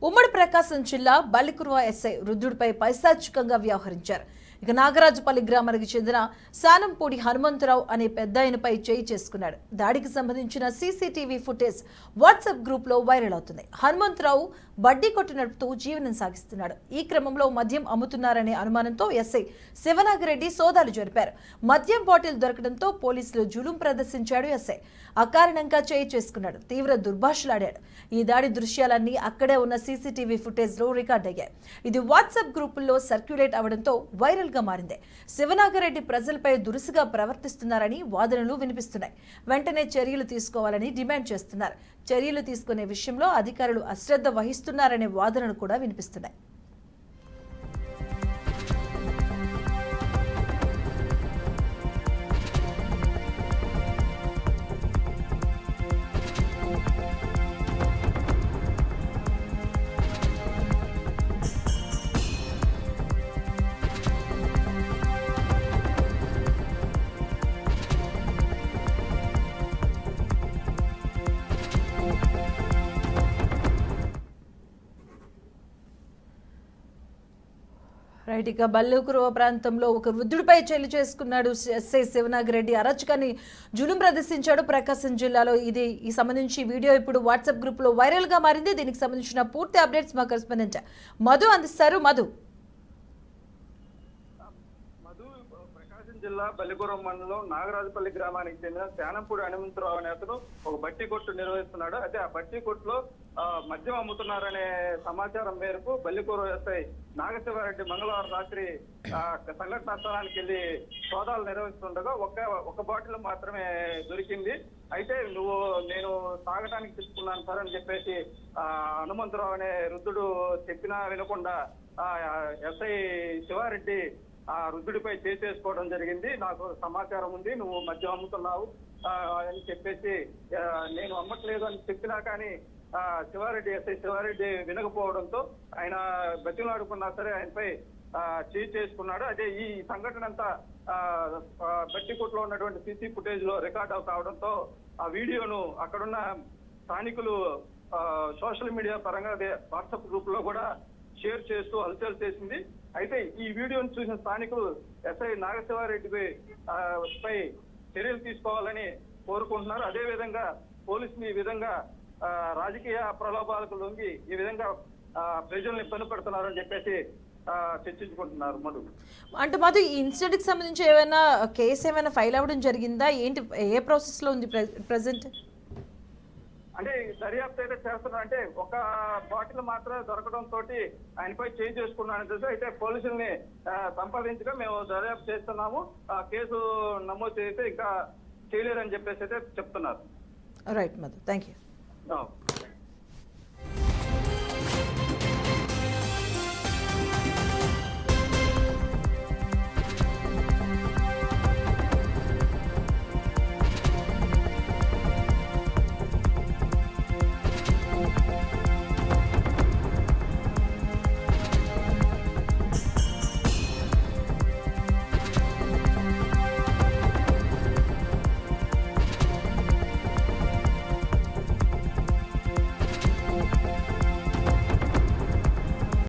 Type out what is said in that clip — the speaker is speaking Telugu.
ఉమ్మడి ప్రకాశం జిల్లా బల్లికుర్వ ఎస్ఐ రుద్రుడిపై పైశాచికంగా వ్యవహరించారు. ఇక నాగరాజుపల్లి గ్రామానికి చెందిన సానంపూడి హనుమంతరావు అనే పెద్దాయనపై చేయి చేసుకున్నాడు. దాడికి సంబంధించిన సీసీటీవీ ఫుటేజ్ వాట్సాప్ గ్రూప్ లో వైరల్ అవుతుంది. హనుమంతరావు బడ్డీ కొట్టు నడుపుతూ జీవనం సాగిస్తున్నాడు. ఈ క్రమంలో మద్యం అమ్ముతున్నారనే అనుమానంతో ఎస్ఐ శివనాగిరెడ్డి సోదాలు జరిపారు. మద్యం బాటిల్ దొరకడంతో పోలీసులు జులుం ప్రదర్శించాడు. ఎస్ఐ అకారణంగా చేయి చేసుకున్నాడు. తీవ్ర దుర్భాషలాడాడు. ఈ దాడి దృశ్యాలన్నీ అక్కడే ఉన్న సీసీటీవీ ఫుటేజ్ లో రికార్డ్ అయ్యాయి. ఇది వాట్సాప్ గ్రూపుల్లో సర్క్యులేట్ అవడంతో వైరల్ గా మారింది. శివనాగిరెడ్డి ప్రజలపై దురుసుగా ప్రవర్తిస్తున్నారని వాదనలు వినిపిస్తున్నాయి. వెంటనే చర్యలు తీసుకోవాలని డిమాండ్ చేస్తున్నారు. చర్యలు తీసుకునే విషయంలో అధికారులు అశ్రద్ధ వహిస్తున్నారనే వాదనలు కూడా వినిపిస్తున్నాయి. రైట్, ఇక బల్లికుర్వ ప్రాంతంలో ఒక వృద్ధుడిపై చేయి చేసుకున్నాడు ఎస్ఐ శివనాగిరెడ్డి. అరాచకాన్ని జులుం ప్రదర్శించాడు ప్రకాశం జిల్లాలో. ఈ సంబంధించి వీడియో ఇప్పుడు వాట్సాప్ గ్రూప్ లో వైరల్ గా మారింది. దీనికి సంబంధించిన పూర్తి అప్డేట్స్ మా కరెస్పాండెంట్ మధు అందిస్తారు. మధు, ప్రకాశం జిల్లా బల్లికుర్వ మండలం నాగరాజుపల్లి గ్రామానికి చెందిన శానంపూడి హనుమంతరావు అనే అతను ఒక బట్టి కొట్టు నిర్వహిస్తున్నాడు. అయితే ఆ బట్టి కొట్టులో మద్యం అమ్ముతున్నారనే సమాచారం మేరకు బల్లికుర్వ ఎస్ఐ నాగశివారెడ్డి మంగళవారం రాత్రి సంఘటనా స్థలానికి వెళ్లి సోదాలు నిర్వహిస్తుండగా ఒక బాటిల్ మాత్రమే దొరికింది. అయితే నేను తాగడానికి తీసుకున్నాను సార్ అని చెప్పేసి హనుమంతరావు అనే వృద్ధుడు చెప్పినా వినకుండా ఎస్ఐ శివారెడ్డి ఆ వృద్ధుడిపై చేసుకోవడం జరిగింది. నాకు సమాచారం ఉంది, నువ్వు మద్యం అమ్ముతున్నావు అని చెప్పేసి నేను అమ్మట్లేదు అని చెప్పినా కానీ ఎస్ఐ శివారెడ్డి వినకపోవడంతో ఆయన బతిలాడుకున్నా సరే ఆయనపై చేసుకున్నాడు. అదే ఈ సంఘటన అంతా బట్టికోట్లో ఉన్నటువంటి సీసీ ఫుటేజ్ లో రికార్డ్ కావడంతో ఆ వీడియోను అక్కడున్న స్థానికులు సోషల్ మీడియా పరంగా అదే వాట్సాప్ గ్రూప్ లో కూడా షేర్ చేస్తూ హల్చల్ చేసింది. అయితే ఈ వీడియోను చూసిన స్థానికులు ఎస్ఐ నాగశివారెడ్డిపై చర్యలు తీసుకోవాలని కోరుకుంటున్నారు. అదే విధంగా పోలీసులు ఈ విధంగా రాజకీయ ప్రలోభాలకు లొంగి ఈ విధంగా ప్రజల్ని ఇబ్బంది పెడుతున్నారని చెప్పేసి చర్చించుకుంటున్నారు. మధు, ఈ ఇన్సిడెంట్ కి సంబంధించి ఏమైనా కేసు ఏమైనా ఫైల్ అవ్వడం జరిగిందా? ఏంటి, ఏ ప్రాసెస్ లో ఉంది ప్రెసెంట్? అంటే దర్యాప్తు అయితే చేస్తున్నారు. అంటే ఒక బాటిల్ మాత్రమే దొరకడం తోటి ఆయనపై చేసుకున్నాను తెలుసు. అయితే పోలీసుల్ని సంప్రదించగా మేము దర్యాప్తు చేస్తున్నాము, కేసు నమోదు చేస్తే ఇంకా చేయలేరని చెప్పేసి అయితే చెప్తున్నారు. Right Madhu, thank you.